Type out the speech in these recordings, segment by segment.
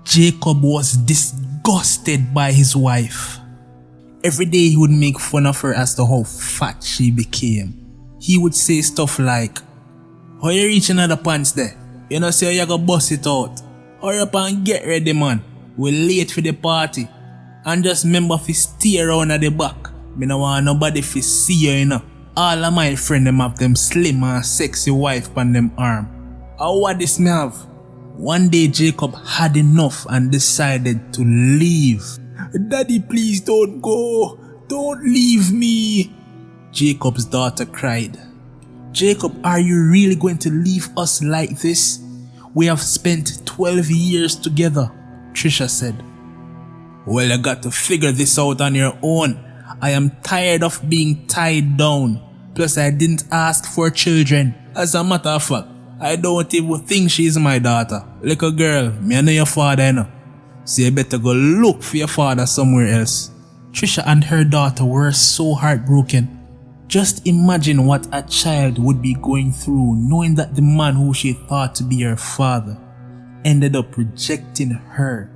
Jacob was disgusted by his wife. Every day he would make fun of her as to how fat she became. He would say stuff like, "How you reach another pants there? You know say you gonna bust it out. Hurry up and get ready, man. We're late for the party. And just remember to stay around at the back. Me no want nobody to see you, you know. All of my friends them have them slim and sexy wife on them arm. How what this me have?" One day Jacob had enough and decided to leave. "Daddy, please don't go. Don't leave me." Jacob's daughter cried. "Jacob, are you really going to leave us like this? We have spent 12 years together," Trisha said. "Well, you got to figure this out on your own. I am tired of being tied down. Plus, I didn't ask for children. As a matter of fact, I don't even think she's my daughter. Little girl, me know your father, you know. So you better go look for your father somewhere else." Trisha and her daughter were so heartbroken. Just imagine what a child would be going through knowing that the man who she thought to be her father ended up rejecting her.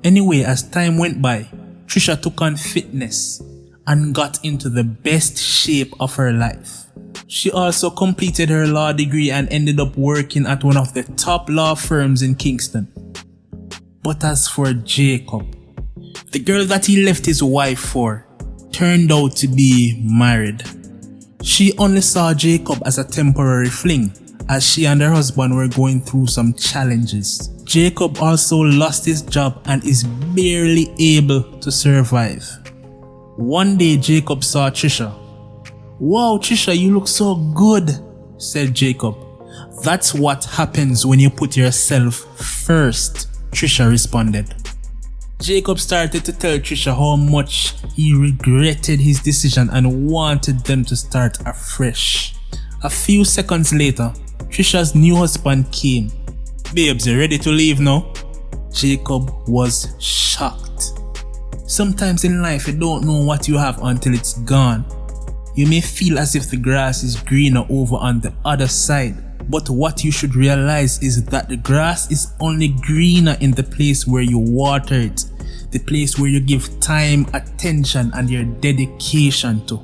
Anyway, as time went by, Trisha took on fitness and got into the best shape of her life. She also completed her law degree and ended up working at one of the top law firms in Kingston. But as for Jacob, the girl that he left his wife for turned out to be married. She only saw Jacob as a temporary fling, as she and her husband were going through some challenges. Jacob also lost his job and is barely able to survive. One day Jacob saw Trisha. "Wow, Trisha, you look so good," said Jacob. "That's what happens when you put yourself first," Trisha responded. Jacob started to tell Trisha how much he regretted his decision and wanted them to start afresh. A few seconds later, Trisha's new husband came. "Babes, you ready to leave now?" Jacob was shocked. Sometimes in life you don't know what you have until it's gone. You may feel as if the grass is greener over on the other side, but what you should realize is that the grass is only greener in the place where you water it, the place where you give time, attention, and your dedication to.